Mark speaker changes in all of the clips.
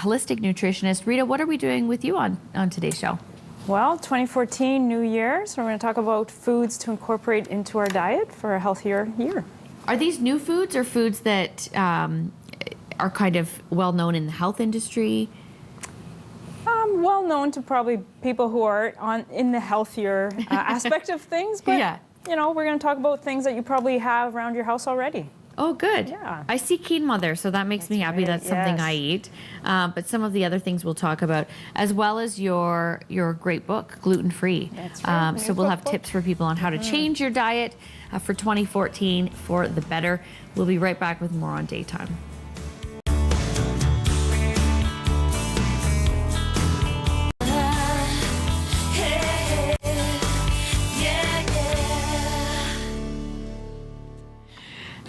Speaker 1: holistic nutritionist. Rita, what are we doing with you on today's show?
Speaker 2: Well, 2014, new year, so we're going to talk about foods to incorporate into our diet for a healthier year.
Speaker 1: Are these new foods or foods that are kind of well known in the health industry?
Speaker 2: Well known to probably people who are in the healthier aspect of things, but
Speaker 1: Yeah.
Speaker 2: you know, we're going to talk about things that you probably have around your house already.
Speaker 1: Oh, good.
Speaker 2: Yeah.
Speaker 1: I see quinoa there, so that makes me happy.
Speaker 2: right,
Speaker 1: That's something
Speaker 2: yes.
Speaker 1: I eat. But some of the other things we'll talk about, as well as your great book, Gluten Free.
Speaker 2: That's right,
Speaker 1: So
Speaker 2: new
Speaker 1: we'll have
Speaker 2: cookbook.
Speaker 1: tips for people on how to change your diet for 2014 for the better. We'll be right back with more on Daytime.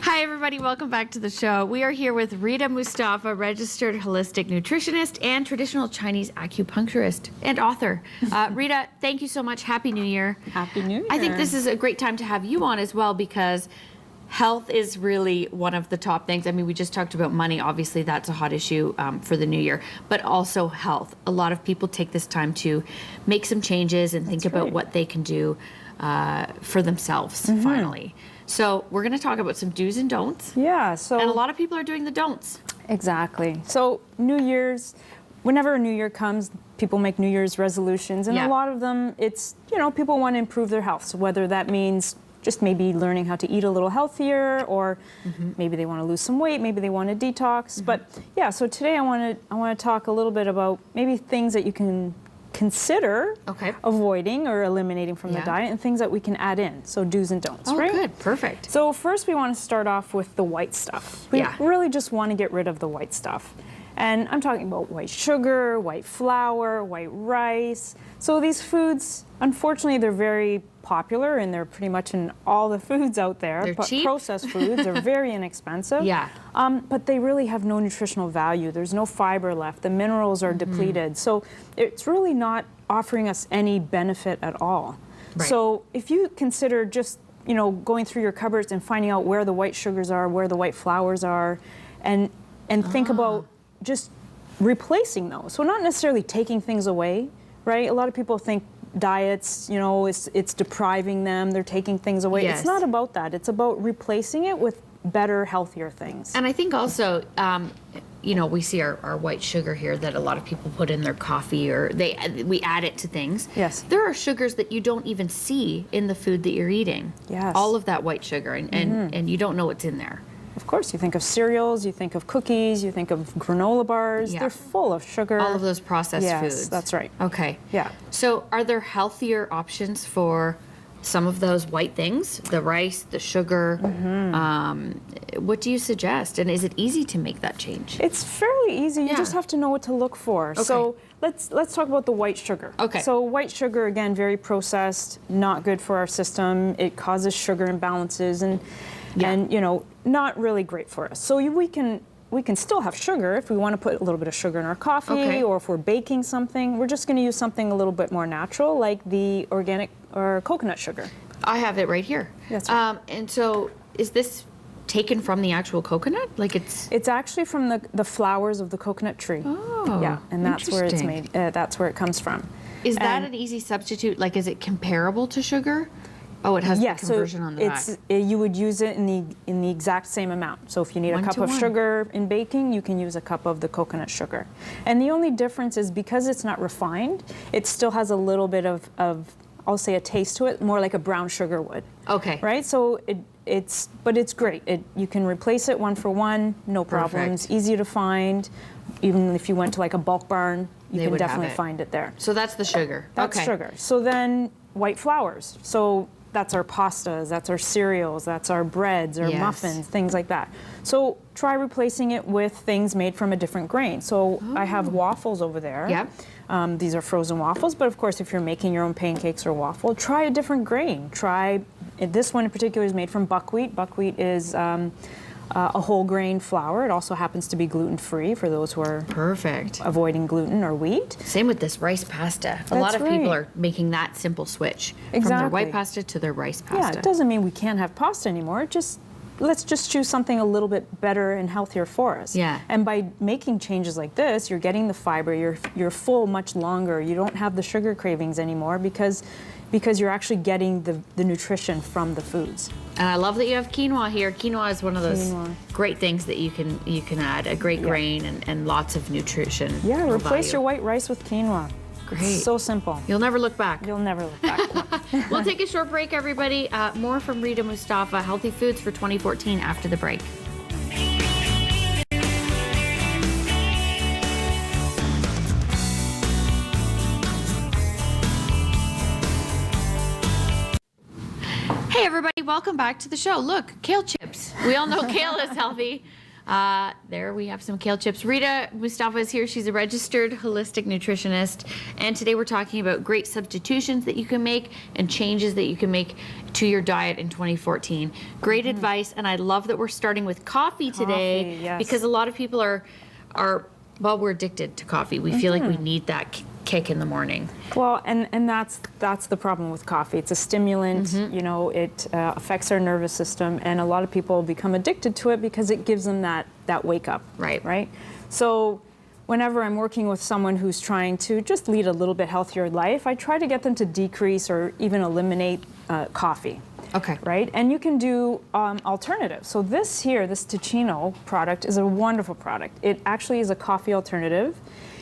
Speaker 1: Hi, everybody. Welcome back to the show. We are here with Rita Mustafa, registered holistic nutritionist and traditional Chinese acupuncturist and author. Rita, thank you so much. Happy New Year.
Speaker 2: Happy New Year.
Speaker 1: I think this is a great time to have you on as well because health is really one of the top things. I mean, we just talked about money. Obviously, that's a hot issue for the new year, but also health. A lot of people take this time to make some changes and think about
Speaker 2: right.
Speaker 1: what they can do for themselves, finally. So we're going to talk about some do's and don'ts.
Speaker 2: Yeah, so
Speaker 1: And a lot of people are doing the don'ts.
Speaker 2: exactly. So New Year's, whenever a new year comes, people make New Year's resolutions, and
Speaker 1: Yeah.
Speaker 2: a lot of them, it's, you know, people want to improve their health. So whether that means just maybe learning how to eat a little healthier, or maybe they want to lose some weight, maybe they want to detox. But yeah, so today I want to talk a little bit about maybe things that you can consider
Speaker 1: Okay.
Speaker 2: avoiding or eliminating from
Speaker 1: Yeah.
Speaker 2: the diet, and things that we can add in. So do's and don'ts,
Speaker 1: Oh,
Speaker 2: right?
Speaker 1: good. Perfect.
Speaker 2: So first we want to start off with the white stuff. We
Speaker 1: Yeah.
Speaker 2: really just want to get rid of the white stuff. And I'm talking about white sugar, white flour, white rice. So these foods, unfortunately, they're very popular and they're pretty much in all the foods out there.
Speaker 1: They're
Speaker 2: But
Speaker 1: cheap.
Speaker 2: processed foods are very inexpensive.
Speaker 1: Yeah.
Speaker 2: But they really have no nutritional value. There's no fiber left. The minerals are depleted. So it's really not offering us any benefit at all.
Speaker 1: Right.
Speaker 2: So if you consider just, you know, going through your cupboards and finding out where the white sugars are, where the white flours are, and think about just replacing those. So not necessarily taking things away, right? A lot of people think diets, you know, it's depriving them, they're taking things away.
Speaker 1: Yes.
Speaker 2: It's not about that. It's about replacing it with better, healthier things.
Speaker 1: And I think also, you know, we see our white sugar here that a lot of people put in their coffee, or we add it to things.
Speaker 2: Yes.
Speaker 1: There are sugars that you don't even see in the food that you're eating.
Speaker 2: Yes.
Speaker 1: All of that white sugar, and you don't know what's in there.
Speaker 2: Of course, you think of cereals, you think of cookies, you think of granola bars.
Speaker 1: Yeah.
Speaker 2: They're full of sugar.
Speaker 1: All of those processed
Speaker 2: Yes,
Speaker 1: foods.
Speaker 2: that's right.
Speaker 1: Okay.
Speaker 2: Yeah.
Speaker 1: So are there healthier options for some of those white things? The rice, the sugar? What do you suggest? And is it easy to make that change?
Speaker 2: It's fairly easy. You
Speaker 1: Yeah.
Speaker 2: just have to know what to look for. So let's talk about the white sugar.
Speaker 1: Okay.
Speaker 2: So white sugar, again, very processed, not good for our system. It causes sugar imbalances and you know, not really great for us. So we can still have sugar if we want to put a little bit of sugar in our coffee,
Speaker 1: Okay.
Speaker 2: or if we're baking something. We're just going to use something a little bit more natural, like the organic or coconut sugar.
Speaker 1: I have it right here.
Speaker 2: That's right.
Speaker 1: And so is this taken from the actual coconut? Like
Speaker 2: It's actually from the flowers of the coconut tree.
Speaker 1: Oh,
Speaker 2: Yeah, and that's where it's
Speaker 1: interesting.
Speaker 2: made. That's where it comes from.
Speaker 1: Is that
Speaker 2: And-
Speaker 1: an easy substitute? Like, is it comparable to sugar? Oh, it has
Speaker 2: Yeah,
Speaker 1: the conversion on the back.
Speaker 2: you would use it in the exact same amount. So if you need a
Speaker 1: 1
Speaker 2: cup
Speaker 1: to
Speaker 2: of
Speaker 1: 1.
Speaker 2: sugar in baking, you can use a cup of the coconut sugar. And the only difference is because it's not refined, it still has a little bit of I'll say a taste to it, more like a brown sugar would.
Speaker 1: Okay.
Speaker 2: Right? So but it's great. You can replace it 1 for 1, no problems.
Speaker 1: Perfect.
Speaker 2: Easy to find. Even if you went to like a bulk barn, you
Speaker 1: They
Speaker 2: can
Speaker 1: would have
Speaker 2: definitely
Speaker 1: it.
Speaker 2: find it there.
Speaker 1: So that's the sugar.
Speaker 2: That's
Speaker 1: okay.
Speaker 2: sugar. So then white flours. So that's our pastas, that's our cereals, that's our breads, our
Speaker 1: Yes.
Speaker 2: muffins, things like that. So try replacing it with things made from a different grain. So I have waffles over there.
Speaker 1: Yep.
Speaker 2: These are frozen waffles, but of course if you're making your own pancakes or waffle, try a different grain. This one in particular is made from buckwheat. Buckwheat is a whole grain flour. It also happens to be gluten-free for those who are
Speaker 1: Perfect.
Speaker 2: avoiding gluten or wheat.
Speaker 1: Same with this rice pasta. A lot
Speaker 2: That's
Speaker 1: of people
Speaker 2: right.
Speaker 1: are making that simple switch from their white
Speaker 2: Exactly.
Speaker 1: pasta to their rice
Speaker 2: Yeah,
Speaker 1: pasta.
Speaker 2: it doesn't mean we can't have pasta anymore. It just let's just choose something a little bit better and healthier for us.
Speaker 1: Yeah.
Speaker 2: And by making changes like this, you're getting the fiber, you're full much longer. You don't have the sugar cravings anymore because you're actually getting the nutrition from the foods.
Speaker 1: And I love that you have quinoa here. Quinoa is one of those
Speaker 2: Quinoa.
Speaker 1: great things that you can add, a great grain and lots of nutrition.
Speaker 2: Yeah, replace
Speaker 1: value.
Speaker 2: your white rice with quinoa.
Speaker 1: Great.
Speaker 2: It's so simple.
Speaker 1: You'll never look back.
Speaker 2: You'll never look back.
Speaker 1: We'll take a short break, everybody. More from Rita Mustafa, Healthy Foods for 2014 after the break. Hey everybody, welcome back to the show. Look, kale chips. We all know kale is healthy. There we have some kale chips. Rita Mustafa is here. She's a registered holistic nutritionist. And today we're talking about great substitutions that you can make and changes that you can make to your diet in 2014. Great advice. And I love that we're starting with coffee today.
Speaker 2: Coffee, yes.
Speaker 1: Because a lot of people are well, we're addicted to coffee. We feel like we need that kick in the morning.
Speaker 2: Well, and that's the problem with coffee. It's a stimulant, you know, it affects our nervous system, and a lot of people become addicted to it because it gives them that wake up. Right? So whenever I'm working with someone who's trying to just lead a little bit healthier life, I try to get them to decrease or even eliminate coffee.
Speaker 1: Okay.
Speaker 2: Right? And you can do alternatives. So this here, this Ticino product is a wonderful product. It actually is a coffee alternative.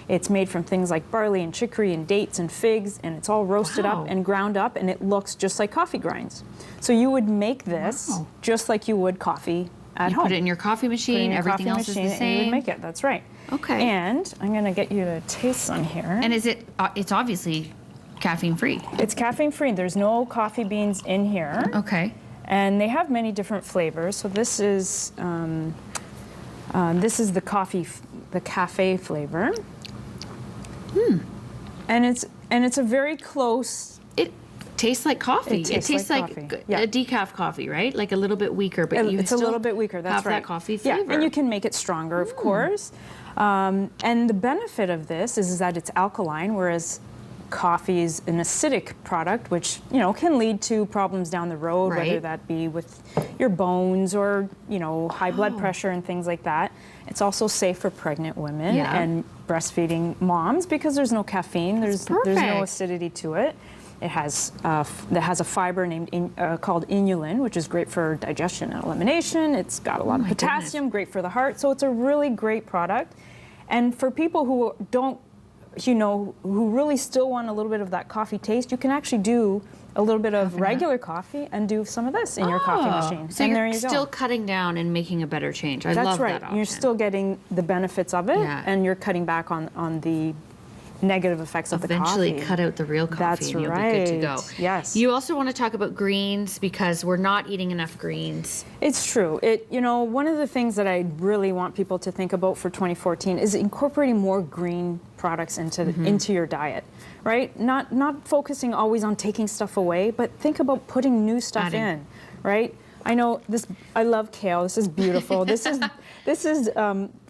Speaker 2: It's made from things like barley and chicory and dates and figs, and it's all roasted
Speaker 1: Wow.
Speaker 2: up and ground up, and it looks just like coffee grinds. So you would make this
Speaker 1: Wow.
Speaker 2: just like you would coffee at
Speaker 1: You
Speaker 2: home.
Speaker 1: put it in your coffee
Speaker 2: Put it
Speaker 1: machine,
Speaker 2: in your
Speaker 1: everything
Speaker 2: coffee
Speaker 1: else
Speaker 2: machine,
Speaker 1: is the
Speaker 2: and you would
Speaker 1: same.
Speaker 2: make it. That's right.
Speaker 1: Okay.
Speaker 2: And I'm going to get you to taste some here.
Speaker 1: And is it, it's obviously caffeine free.
Speaker 2: It's caffeine free. There's no coffee beans in here.
Speaker 1: Okay.
Speaker 2: And they have many different flavors. So this is the the cafe flavor. And it's a very close.
Speaker 1: It tastes like coffee.
Speaker 2: It tastes like coffee. Yeah.
Speaker 1: A decaf coffee, right? Like a little bit weaker, but you
Speaker 2: It's a
Speaker 1: still
Speaker 2: little bit weaker. That's
Speaker 1: have
Speaker 2: right.
Speaker 1: that coffee flavor.
Speaker 2: Yeah, and you can make it stronger, of course. And the benefit of this is that it's alkaline, whereas coffee is an acidic product, which can lead to problems down the road,
Speaker 1: Right.
Speaker 2: whether that be with your bones or high blood pressure and things like that. It's also safe for pregnant women
Speaker 1: Yeah.
Speaker 2: and breastfeeding moms because there's no caffeine. There's no
Speaker 1: perfect.
Speaker 2: acidity to it. It has a fiber called inulin, which is great for digestion and elimination. It's got a lot of
Speaker 1: my
Speaker 2: potassium, great for the heart. So it's a really great product. And for people who don't, who really still want a little bit of that coffee taste, you can actually do a little bit of regular coffee and do some of this in your coffee machine.
Speaker 1: So
Speaker 2: and
Speaker 1: you're
Speaker 2: there you
Speaker 1: still
Speaker 2: go.
Speaker 1: cutting down and making a better change. I
Speaker 2: That's
Speaker 1: love
Speaker 2: right.
Speaker 1: that option.
Speaker 2: You're still getting the benefits of it,
Speaker 1: Yeah.
Speaker 2: and you're cutting back on the negative effects of the coffee.
Speaker 1: Eventually cut out the real coffee
Speaker 2: That's
Speaker 1: and you'll be good to go.
Speaker 2: right. Yes.
Speaker 1: You also want to talk about greens because we're not eating enough greens.
Speaker 2: It's true. One of the things that I really want people to think about for 2014 is incorporating more green products into your diet, right? Not focusing always on taking stuff away, but think about putting new stuff
Speaker 1: Adding.
Speaker 2: in, right? I know this. I love kale. This is beautiful. This is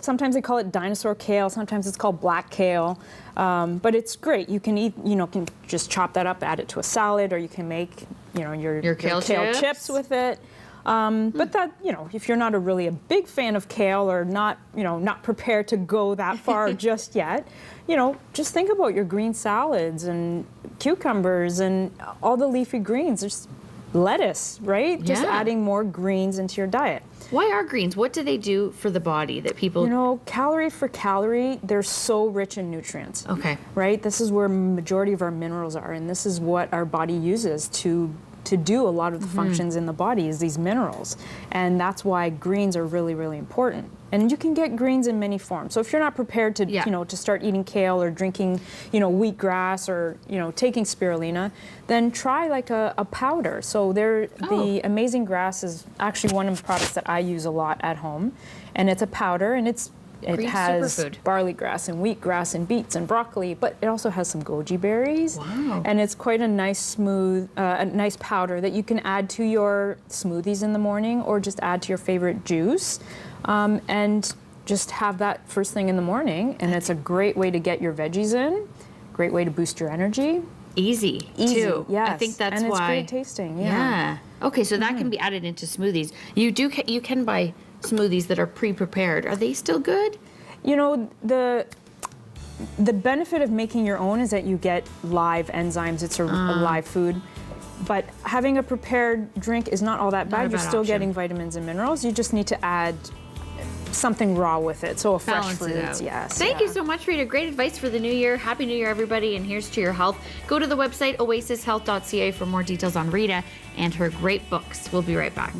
Speaker 2: sometimes they call it dinosaur kale. Sometimes it's called black kale, but it's great. You can eat. Can just chop that up, add it to a salad, or you can make your
Speaker 1: kale
Speaker 2: chips with it. But that, if you're not really a big fan of kale or not prepared to go that far just yet, just think about your green salads and cucumbers and all the leafy greens. Just lettuce, right? Just
Speaker 1: Yeah.
Speaker 2: adding more greens into your diet.
Speaker 1: Why are greens? What do they do for the body that people...
Speaker 2: Calorie for calorie, they're so rich in nutrients.
Speaker 1: Okay.
Speaker 2: Right? This is where majority of our minerals are, and this is what our body uses to do a lot of the functions in the body is these minerals. And that's why greens are really, really important. And you can get greens in many forms. So if you're not prepared to, to start eating kale or drinking, wheatgrass or, taking spirulina, then try like a powder. So the Amazing Grass is actually one of the products that I use a lot at home. And it's a powder, and it
Speaker 1: Green
Speaker 2: has
Speaker 1: superfood.
Speaker 2: barley grass and wheatgrass and beets and broccoli, but it also has some goji berries.
Speaker 1: Wow.
Speaker 2: And it's quite a nice smooth, a nice powder that you can add to your smoothies in the morning or just add to your favorite juice. And just have that first thing in the morning. And it's a great way to get your veggies in, great way to boost your energy.
Speaker 1: Easy, too.
Speaker 2: Yes.
Speaker 1: I think that's
Speaker 2: and
Speaker 1: why...
Speaker 2: it's great tasting,
Speaker 1: Yeah. Okay, so that can be added into smoothies. You can buy smoothies that are pre-prepared. Are they still good?
Speaker 2: You know, the benefit of making your own is that you get live enzymes. It's a live food. But having a prepared drink is not all that
Speaker 1: Not a
Speaker 2: bad. You're
Speaker 1: bad
Speaker 2: still
Speaker 1: option.
Speaker 2: getting vitamins and minerals. You just need to add something raw with it. So a fresh
Speaker 1: Balance it
Speaker 2: fruits,
Speaker 1: out.
Speaker 2: yes.
Speaker 1: Thank
Speaker 2: yeah.
Speaker 1: you so much, Rita. Great advice for the new year. Happy New Year, everybody, and here's to your health. Go to the website oasishealth.ca for more details on Rita and her great books. We'll be right back.